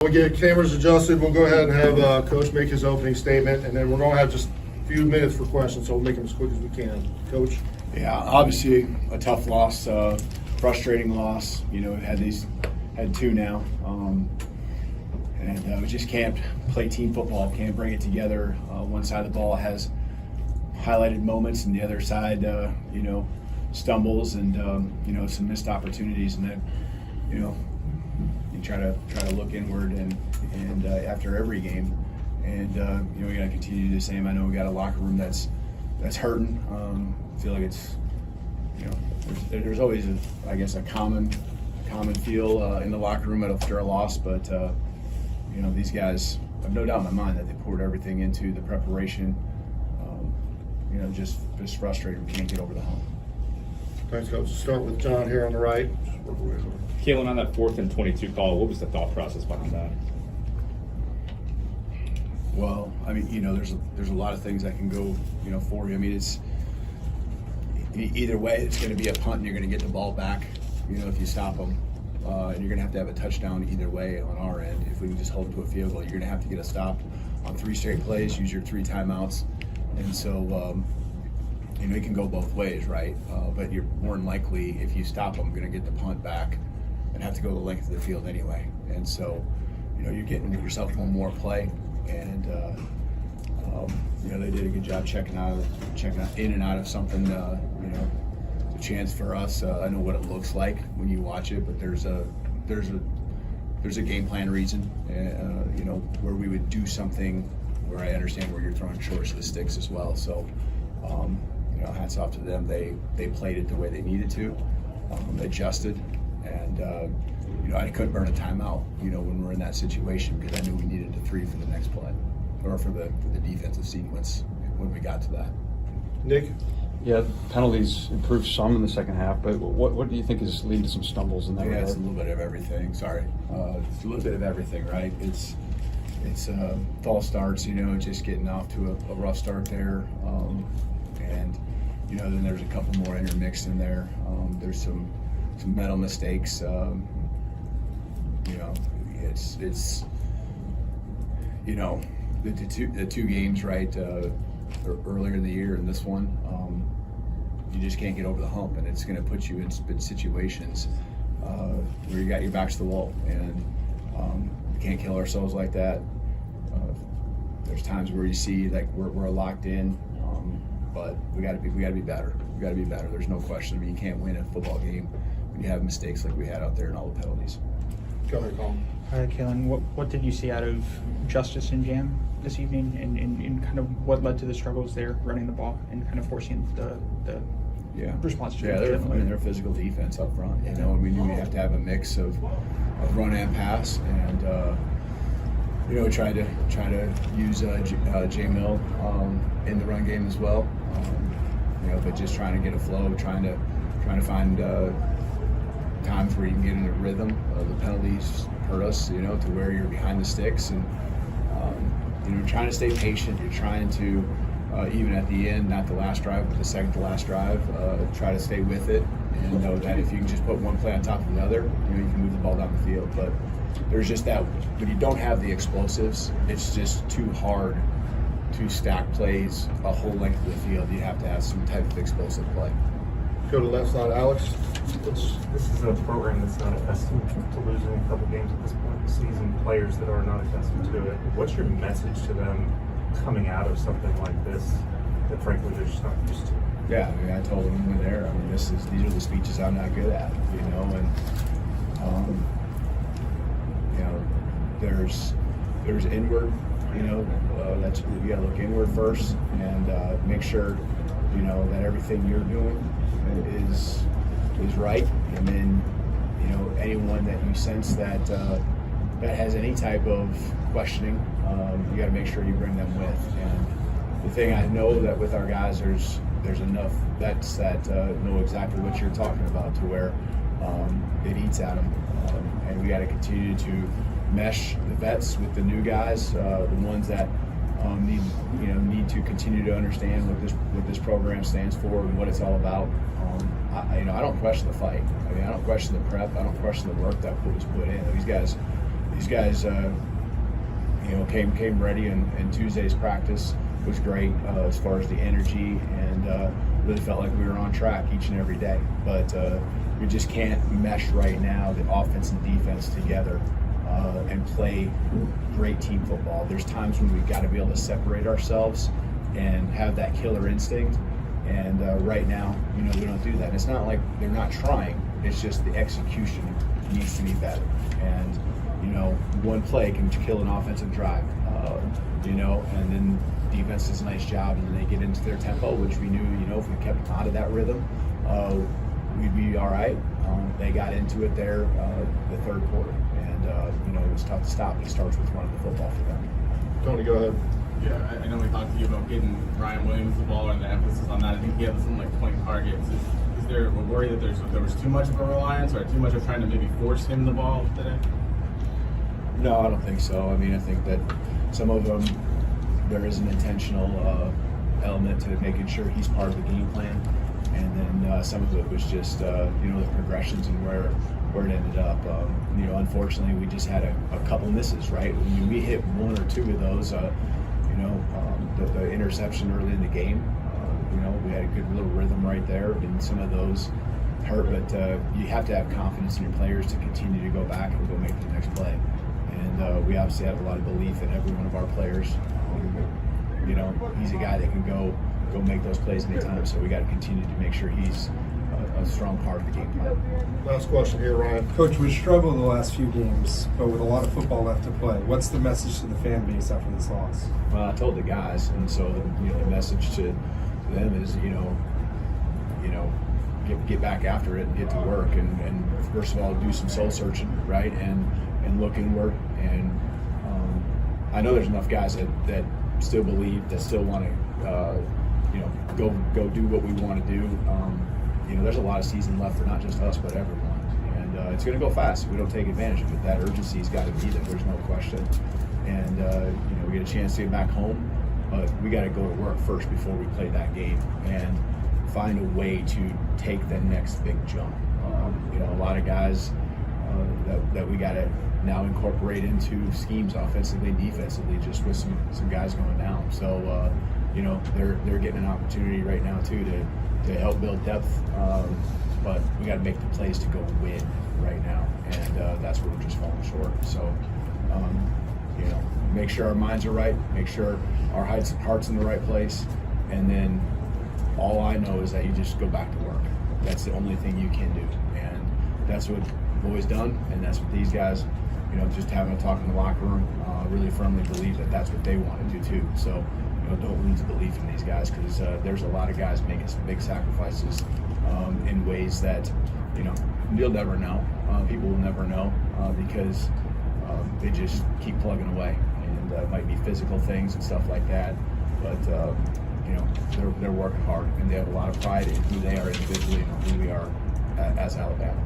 We'll get cameras adjusted. We'll go ahead and have Coach make his opening statement, and then we're going to have just a few minutes for questions, so we'll make them as quick as we can. Coach? Yeah, obviously a tough loss, frustrating loss. You know, we've had two now, and we just can't play team football. Can't bring it together. One side of the ball has highlighted moments, and the other side, you know, stumbles and you know, some missed opportunities, and then, you know, you try to look inward and after every game, and you know, we got to continue to do the same. I know we got a locker room that's hurting. I feel like it's, you know, there's always I guess a common feel in the locker room after a loss, but you know, these guys, I have no doubt in my mind that they poured everything into the preparation. You know, just frustrated we can't get over the hump. Thanks, Coach. Start with John here on the right. Kalen, on that 4th and 22 call, what was the thought process behind that? Well, I mean, you know, there's a lot of things that can go, you know, for you. I mean, it's either way, it's going to be a punt, and you're going to get the ball back, you know, if you stop them, and you're going to have a touchdown either way on our end. If we can just hold them to a field goal, you're going to have to get a stop on 3 straight plays, use your 3 timeouts, and so you know, it can go both ways, right? But you're more than likely, if you stop them, going to get the punt back and have to go the length of the field anyway. And so, you know, you're getting yourself one more play, and you know, they did a good job checking in and out of something. You know, it's a chance for us. I know what it looks like when you watch it, but there's a game plan reason, you know, where we would do something where I understand where you're throwing shorts of the sticks as well. So, you know, hats off to them. They played it the way they needed to. They adjusted, and you know, I couldn't burn a timeout, you know, when we're in that situation, because I knew we needed a 3 for the next play, or for the defensive sequence when we got to that. Nick? Yeah, penalties improved some in the second half, but what do you think is leading to some stumbles in that regard? It's a little bit of everything. Sorry, it's a little bit of everything, right? It's false starts, you know, just getting off to a rough start there, and you know, then there's a couple more intermixed in there. There's some mental mistakes. You know, it's you know, the two games, right, earlier in the year and this one, you just can't get over the hump, and it's going to put you in situations where you got your backs to the wall, and we can't kill ourselves like that. There's times where you see like we're locked in, but we got to be better. We got to be better. There's no question. I mean, you can't win a football game when you have mistakes like we had out there and all the penalties. Go ahead, Colin. Kalen, what did you see out of Justice and Jam this evening, and kind of what led to the struggles there running the ball and kind of forcing the response to they're physical defense up front, you know, and we knew we have to have a mix of run and pass, and you know, try to use J Mill in the run game as well, you know, but just trying to get a flow, trying to find times where you can get in a rhythm. The penalties hurt us, you know, to where you're behind the sticks, and you know, trying to stay patient. You're trying to even at the end, not the last drive, but the second to last drive, try to stay with it, and know that if you can just put one play on top of another, you know, you can move the ball down the field. But there's just that, when you don't have the explosives, it's just too hard to stack plays a whole length of the field. You have to have some type of explosive play. Go to the left side, Alex. This is a program that's not accustomed to losing a couple games at this point in the season, players that are not accustomed to it. What's your message to them coming out of something like this that frankly they're just not used to? Yeah, I mean, I told them when they're there, I mean, these are the speeches I'm not good at, you know, and you know, there's inward, you know, that's, you gotta look inward first, and make sure, you know, that everything you're doing is right, and then, you know, anyone that you sense that has any type of questioning, you got to make sure you bring them with. And the thing I know that with our guys, there's enough vets that know exactly what you're talking about, to where it eats at them, and we got to continue to mesh the vets with the new guys, the ones that need to continue to understand what this program stands for and what it's all about. I don't question the fight. I mean, I don't question the prep. I don't question the work that was put in. These these guys, came ready, and Tuesday's practice was great as far as the energy, and really felt like we were on track each and every day. But we just can't mesh right now the offense and defense together and play great team football. There's times when we've got to be able to separate ourselves and have that killer instinct. And right now, we don't do that. And it's not like they're not trying. It's just the execution needs to be better. And one play can kill an offensive drive. And then defense does a nice job, and then they get into their tempo, which we knew, if we kept them out of that rhythm, we'd be all right. They got into it there the third quarter, and it was tough to stop. It starts with running the football for them. Tony, go ahead. Yeah, I know we talked to you about getting Ryan Williams the ball and the emphasis on that. I think he had something like 20 targets. Is there a worry that there was too much of a reliance or too much of trying to maybe force him the ball today? No, I don't think so. I mean, I think that some of them, there is an intentional element to making sure he's part of the game plan, and then some of it was just the progressions and where it ended up. Unfortunately, we just had a couple misses, right? When we hit one or two of those, the interception early in the game, we had a good little rhythm right there, and some of those hurt, but you have to have confidence in your players to continue to go back and go make the next play. And we obviously have a lot of belief in every one of our players. He's a guy that can go make those plays anytime, so we got to continue to make sure he's a strong part of the game plan. Last question here, Ryan. Coach, we struggled the last few games, but with a lot of football left to play. What's the message to the fan base after this loss? Well, I told the guys, and so the message to them is, get back after it, and get to work, and first of all, do some soul searching, right, and look inward. And I know there's enough guys that still believe, that still want to, go do what we want to do. There's a lot of season left for not just us, but everyone. And it's going to go fast if we don't take advantage of it. That urgency's got to be there. There's no question. And, we get a chance to get back home, but we got to go to work first before we play that game and find a way to take the next big jump. A lot of guys that we got to now incorporate into schemes offensively and defensively, just with some guys going down. So, they're getting an opportunity right now too to help build depth, but we got to make the plays to go win right now, and that's where we're just falling short. So, make sure our minds are right, make sure our heart's in the right place, and then all I know is that you just go back to work. That's the only thing you can do, and that's what we've always done, and that's what these guys, just having a talk in the locker room, really firmly believe that that's what they want to do too. So, don't lose belief in these guys, because there's a lot of guys making some big sacrifices in ways that, you'll never know. People will never know because they just keep plugging away, and it might be physical things and stuff like that. But they're working hard, and they have a lot of pride in who they are individually and who we are as Alabama.